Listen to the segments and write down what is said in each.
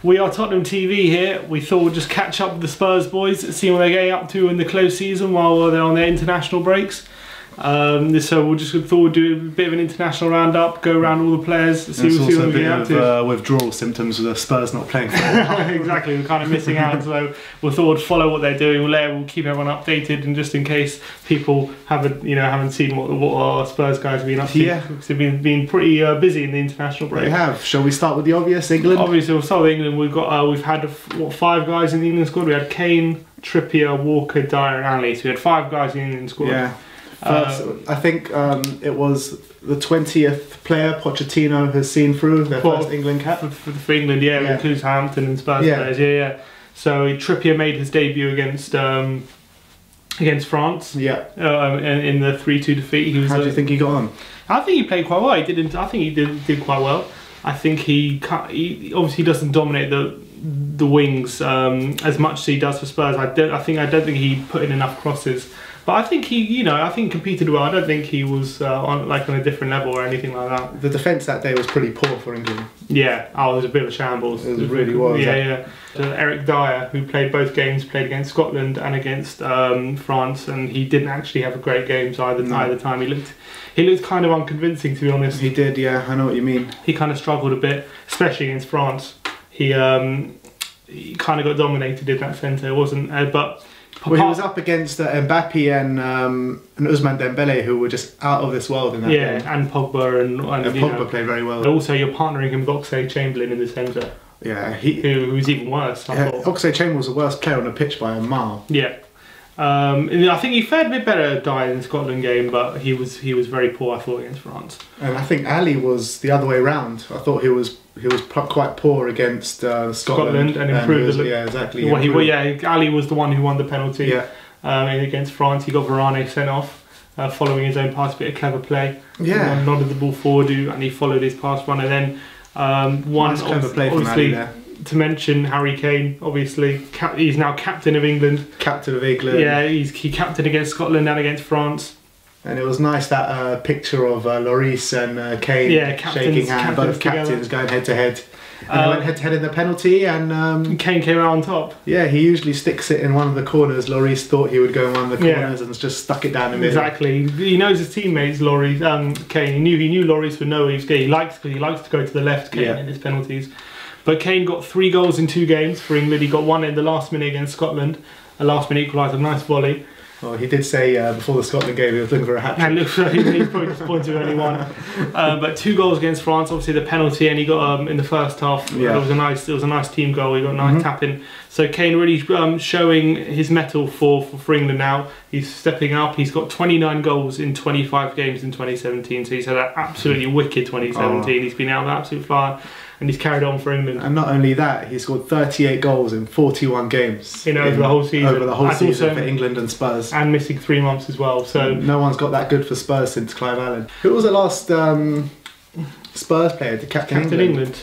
We are Tottenham TV here. We thought we'd just catch up with the Spurs boys, see what they're getting up to in the close season while they're on their international breaks. So we just thought we'd do a bit of an international roundup, go around all the players, see what we're getting up to. Withdrawal symptoms with the Spurs not playing for a while. Exactly, we're kind of missing out, so we thought we'd follow what they're doing. We'll keep everyone updated, and just in case people haven't seen what our Spurs guys have been up to, because they've been pretty busy in the international break. They have. Shall we start with the obvious, England? Obviously, we'll start with England. We've had 5 guys in the England squad. We had Kane, Trippier, Walker, Dyer, and Ali. So we had 5 guys in the England squad. Yeah. First, I think it was the 20th player Pochettino has seen through their first England cap. For England, yeah, it includes Hampton and Spurs players, So Trippier made his debut against France. Yeah. In the 3-2 defeat. How do you think he got on? I think he played quite well. I think he did quite well. I think he obviously doesn't dominate the wings as much as he does for Spurs. I don't think he put in enough crosses. But I think he competed well. I don't think he was on a different level or anything like that. The defence that day was pretty poor for England. Yeah, it was a bit of a shambles. It really was. Yeah. Eric Dyer, who played both games, played against Scotland and against France, and he didn't actually have a great game either time. He looked kind of unconvincing, to be honest. He did, yeah. I know what you mean. He kind of struggled a bit, especially against France. He kind of got dominated in that centre. It wasn't, but. Well, he was up against Mbappe and Ousmane Dembele, who were just out of this world in that game. Yeah, and Pogba and Pogba played very well. And also, you're partnering him with Oxlade-Chamberlain in the centre. Yeah, who's even worse. Oxlade-Chamberlain was the worst player on the pitch by a mile. Yeah. I think he fared a bit better Dyer in the Scotland game, but he was very poor, I thought, against France. And I think Ali was the other way round. I thought he was quite poor against Scotland and improved. Yeah, exactly. Ali was the one who won the penalty. Yeah. Against France, he got Varane sent off following his own pass, bit of clever play. Yeah. He nodded the ball forward, and he followed his pass run, and then nice clever play from Ali there. To mention Harry Kane, obviously, he's now captain of England. Captain of England. Yeah, he captained against Scotland and against France. And it was nice that picture of Lloris and Kane shaking hands, both captains going head to head. And they went head to head in the penalty, and Kane came out on top. Yeah, he usually sticks it in one of the corners. Lloris thought he would go in one of the corners and just stuck it down the middle. Exactly. He knows his teammates, Lloris. Kane. He knew Lloris would know he was good. He likes to go to the left. Kane in his penalties. But Kane got 3 goals in 2 games for England. He got 1 in the last minute against Scotland, a last-minute equaliser, nice volley. Well, he did say before the Scotland game he was looking for a hat-trick. And he's probably disappointed with only 1. But 2 goals against France, obviously the penalty, and he got in the first half. Yeah. It was a nice team goal. He got a nice tap in. So Kane really showing his mettle for England now. He's stepping up. He's got 29 goals in 25 games in 2017. So he's had an absolutely wicked 2017. He's been out of the absolute fire. And he's carried on for England. And not only that, he scored 38 goals in 41 games. Over the whole season. Over the whole season for England and Spurs. And missing 3 months as well. So no one's got that good for Spurs since Clive Allen. Who was the last Spurs player to captain England?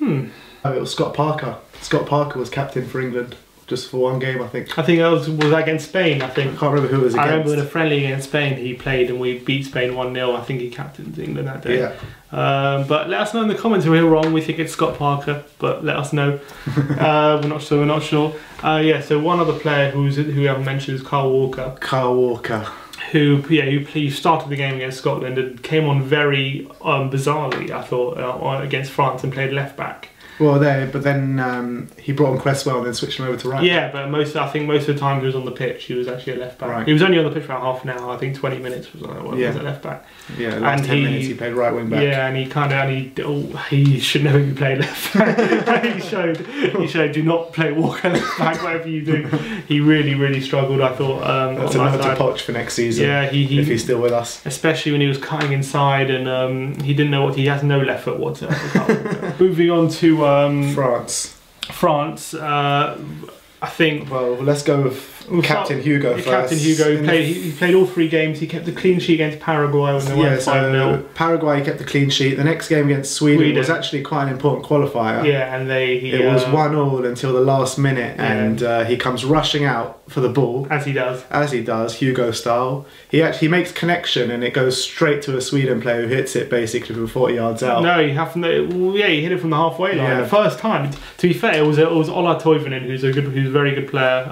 It was Scott Parker. Scott Parker was captain for England. Just for 1 game, I think. I think that was against Spain, I think. I can't remember who it was against. I remember in a friendly against Spain, he played and we beat Spain 1-0. I think he captained England that day. Yeah. But let us know in the comments if we're wrong. We think it's Scott Parker, but let us know. We're not sure. So one other player who we haven't mentioned is Kyle Walker. Kyle Walker. Who started the game against Scotland and came on very bizarrely, I thought, against France and played left back. Well, but then he brought on Cresswell and then switched him over to right back. Yeah, but I think most of the time he was on the pitch, he was actually a left back. Right. He was only on the pitch for about half an hour. I think 20 minutes was a left back. Yeah, last 10 minutes he played right wing back. Yeah, and he should never be played left back. he showed do not play Walker left back, whatever you do. He really struggled, I thought. That's a note to Poch for next season. Yeah, if he's still with us. Especially when he was cutting inside and he didn't know he has no left foot whatsoever. Moving on to France. I think. Well, let's go with Captain Hugo first. Captain Hugo. He played all 3 games. He kept the clean sheet against Paraguay when they won 5-0. Paraguay kept the clean sheet. The next game against Sweden was actually quite an important qualifier. Yeah, and it was 1-1 until the last minute, and he comes rushing out for the ball, as he does, Hugo style. He makes connection, and it goes straight to a Sweden player who hits it basically from 40 yards out. No, he hit it from the halfway line. The first time. To be fair, it was Ola Toivonen, who's a very good player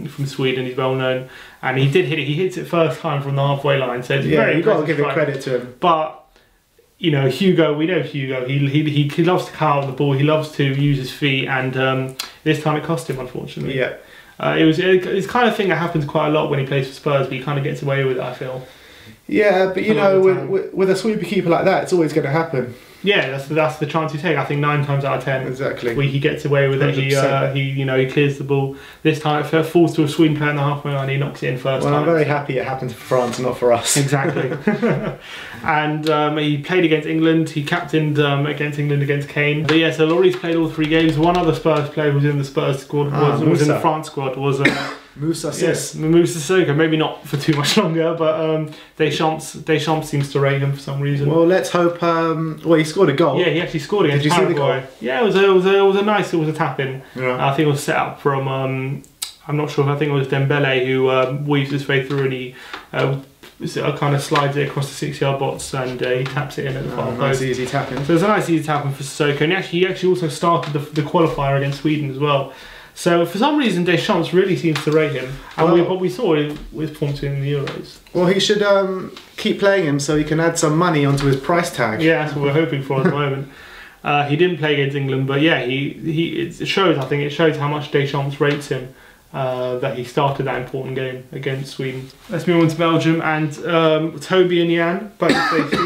from Sweden. He's well known, and he did hit it. He hits it first time from the halfway line. So it's you've got to give it credit to him. But you know, Hugo, we know Hugo. He loves to cut out the ball. He loves to use his feet, and this time it cost him, unfortunately. Yeah. It's kind of thing that happens quite a lot when he plays for Spurs, but he kind of gets away with it, I feel. Yeah, but you know, with a sweeper keeper like that, it's always going to happen. Yeah, that's the chance you take. I think 9 times out of 10, exactly, he gets away with it. He clears the ball. This time it falls to a Sweden player in the halfway line. He knocks it in first. Well, I'm very happy it happened for France, not for us. Exactly. And he played against England. He captained against England against Kane. But yeah, so Lloris played all 3 games. One other Spurs player who was in the Spurs squad was in the France squad was. Moussa Sissoko, maybe not for too much longer, but Deschamps seems to rate him for some reason. Well, let's hope. Well, he scored a goal. Yeah, he actually scored against Paraguay. Did you see the goal? Yeah, it was a tap in. Yeah. I think it was set up from. I'm not sure. I think it was Dembele who weaves his way through, and he kind of slides it across the 6-yard box, and he taps it in at the far post. Nice easy tapping. So it's a nice easy tapping for Sissoko, and he actually also started the qualifier against Sweden as well. So for some reason, Deschamps really seems to rate him, and what we saw with form in the Euros. Well, he should keep playing him so he can add some money onto his price tag. Yeah, that's what we're hoping for at the moment. He didn't play against England, but yeah, it shows. I think it shows how much Deschamps rates him. That he started that important game against Sweden. Let's move on to Belgium, and Toby and Jan,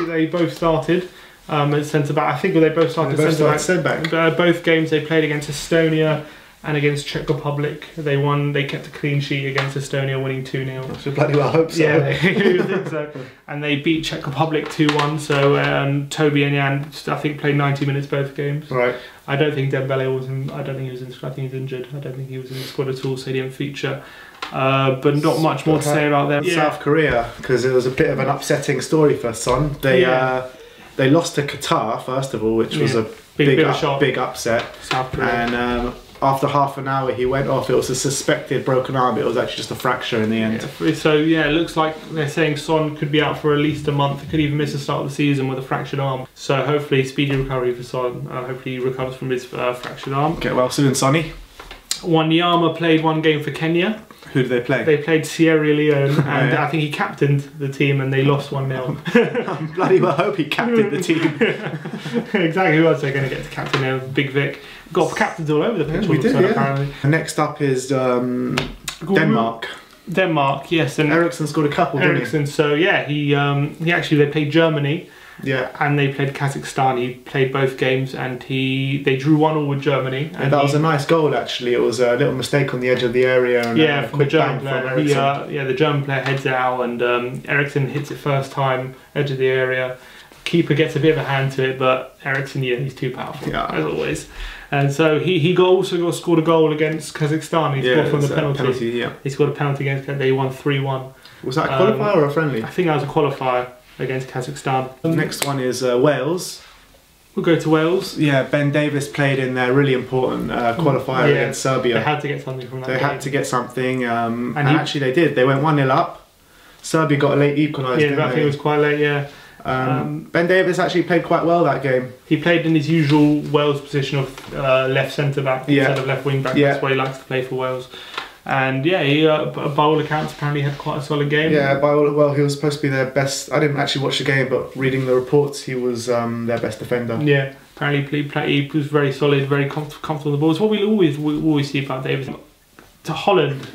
they both started at centre back. I think they both started centre back. Both games they played against Estonia and against Czech Republic. They won. They kept a clean sheet against Estonia, winning 2-0. I should bloody well hope so. Yeah, I think so. And they beat Czech Republic 2-1. So Toby and Jan, I think, played 90 minutes both games. Right. I don't think Dembele was in. I don't think he was in. I think he's injured. I don't think he was in the squad at all, so he didn't feature. But not much more to say about them. South Korea, because it was a bit of an upsetting story for Son. They lost to Qatar first of all, which was a big upset. South Korea. And after half an hour he went off. It was a suspected broken arm, but it was actually just a fracture in the end. Yeah. So yeah, it looks like they're saying Son could be out for at least a month. He could even miss the start of the season with a fractured arm. So hopefully speedy recovery for Son. Hopefully he recovers from his fractured arm. Get well soon, Sonny. Wanyama played 1 game for Kenya. Who did they play? They played Sierra Leone, and I think he captained the team, and they lost 1-0. I bloody well hope he captained the team. Exactly, who else are going to get to captain now? Big Vic. Got captains all over the pitch. We did, apparently. Next up is Denmark. Denmark, yes. And Eriksen scored a couple, didn't he? So yeah, they played Germany. Yeah. And they played Kazakhstan. He played both games, and they drew 1-1 with Germany. And that was a nice goal, actually. It was a little mistake on the edge of the area. And from the German player. The German player heads it out, and Eriksen hits it first time, edge of the area. Keeper gets a bit of a hand to it, but Eriksen, he's too powerful, as always. And so he also scored a goal against Kazakhstan. He scored from the penalty. He scored a penalty against Kazakhstan. They won 3-1. Was that a qualifier or a friendly? I think that was a qualifier against Kazakhstan. Next one is Wales. We'll go to Wales. Yeah, Ben Davies played in their really important qualifier against Serbia. They had to get something from that game. They had to get something, and actually they did. They went 1-0 up. Serbia got a late equaliser. Yeah, I think it was quite late, yeah. Ben Davies actually played quite well that game. He played in his usual Wales position of left centre-back instead of left wing-back. That's why he likes to play for Wales. And yeah, he, by all accounts, apparently had quite a solid game. Yeah, he was supposed to be their best. I didn't actually watch the game, but reading the reports, he was their best defender. Yeah, apparently he was very solid, very comfortable on the ball. It's what we always see about Davies. To Holland.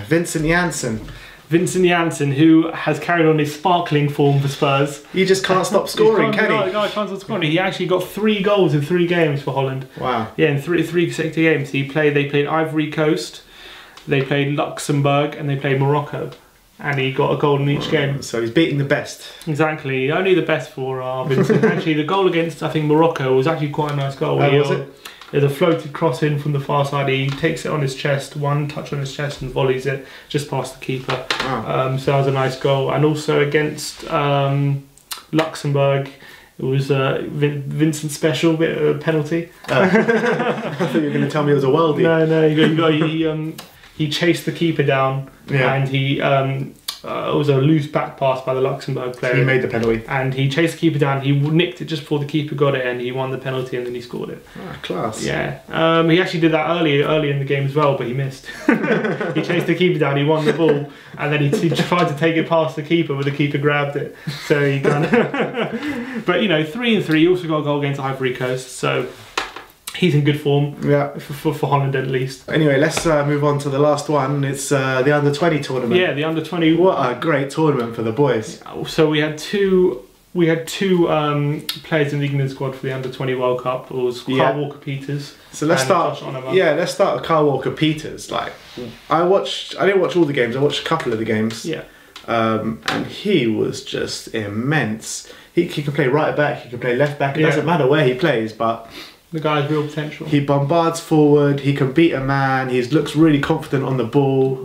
Vincent Janssen. Vincent Janssen, who has carried on his sparkling form for Spurs. He just can't stop scoring, can he? No, he can't stop scoring. He actually got 3 goals in 3 games for Holland. Wow. Yeah, in three consecutive games. They played Ivory Coast, they played Luxembourg, and they played Morocco. And he got a goal in each game. So he's beating the best. Exactly. Only the best for Vincent. Actually, the goal against, I think, Morocco was actually quite a nice goal. Was it? There's a floated cross in from the far side. He takes it on his chest, one touch on his chest, and volleys it just past the keeper. Wow. So that was a nice goal. And also against Luxembourg, it was Vincent Special, bit of a penalty. I thought you were going to tell me it was a worldie. No, he chased the keeper down, and it was a loose back pass by the Luxembourg player. He made the penalty. And he chased the keeper down, he nicked it just before the keeper got it, and he won the penalty, and then he scored it. Ah, class. Yeah. He actually did that early in the game as well, but he missed. He chased the keeper down, he won the ball, and then he tried to take it past the keeper, but the keeper grabbed it. So he kind of... But, you know, 3-3, he also got a goal against Ivory Coast, so... He's in good form, for Holland at least. Anyway, let's move on to the last one. It's the under-20 tournament. Yeah, the under-20. What a great tournament for the boys. So we had two players in the England squad for the under-20 World Cup. It was Kyle Walker-Peters. So let's start. Yeah, let's start with Kyle Walker-Peters. Like, I didn't watch all the games. I watched a couple of the games. Yeah. And he was just immense. He can play right back. He can play left back. It doesn't matter where he plays, but. The guy's real potential. He bombards forward, he can beat a man, he looks really confident on the ball,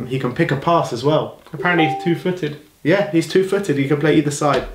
he can pick a pass as well. Apparently he's two-footed. Yeah, he's two-footed, he can play either side.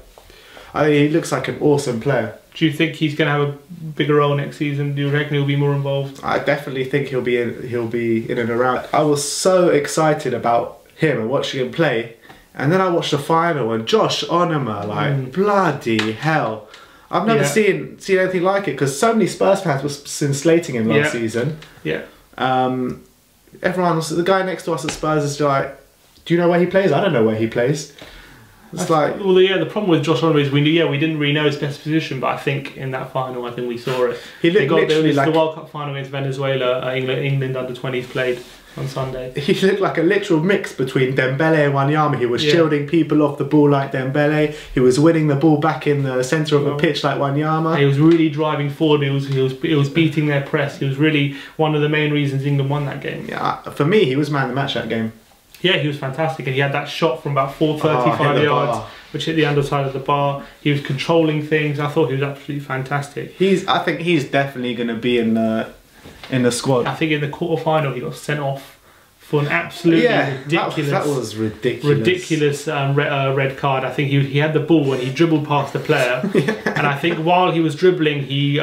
He looks like an awesome player. Do you think he's going to have a bigger role next season? Do you reckon he'll be more involved? I definitely think he'll be in and around. I was so excited about him and watching him play, and then I watched the final and Josh Onoma, like, bloody hell. I've never seen anything like it, because so many Spurs fans were slating him last season. Yeah. Everyone else, the guy next to us at Spurs is like, do you know where he plays? I don't know where he plays. It's like, well, the problem with Josh Onoma is we didn't really know his best position, but I think in that final, I think we saw it. He looked literally like the World Cup final against Venezuela. England under-20s played on Sunday. He looked like a literal mix between Dembele and Wanyama. He was shielding people off the ball like Dembele. He was winning the ball back in the centre of the pitch like Wanyama. He was really driving forward. He was beating their press. He was really one of the main reasons England won that game. Yeah, for me, he was man of the match that game. Yeah, he was fantastic, and he had that shot from about 35 yards, which hit the underside of the bar. He was controlling things. I thought he was absolutely fantastic. I think he's definitely going to be in the squad. I think in the quarter-final he got sent off for an absolutely ridiculous. That was ridiculous. Red card. I think he had the ball and he dribbled past the player, and I think while he was dribbling, he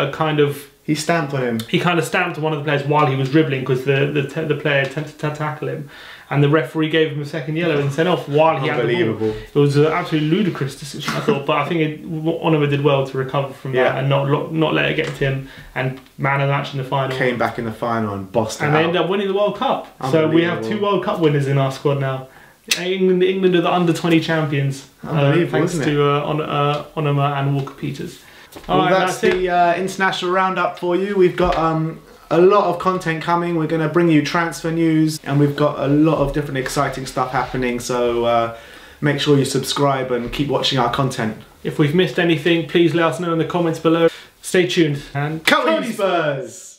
stamped on him. He kind of stamped on one of the players while he was dribbling, because the player attempted to tackle him, and the referee gave him a second yellow and sent off while he had the ball. It was an absolutely ludicrous decision, I thought, but I think Onoma did well to recover from that and not let it get to him, and man of the match in the final. Came back in the final and bossed it out. And they ended up winning the World Cup. So we have 2 World Cup winners in our squad now. England are the under-20 champions. Thanks to Onoma and Walker-Peters. Well, that's the international roundup for you. We've got a lot of content coming. We're going to bring you transfer news, and we've got a lot of different exciting stuff happening, so make sure you subscribe and keep watching our content. If we've missed anything, please let us know in the comments below. Stay tuned and Come on, Spurs!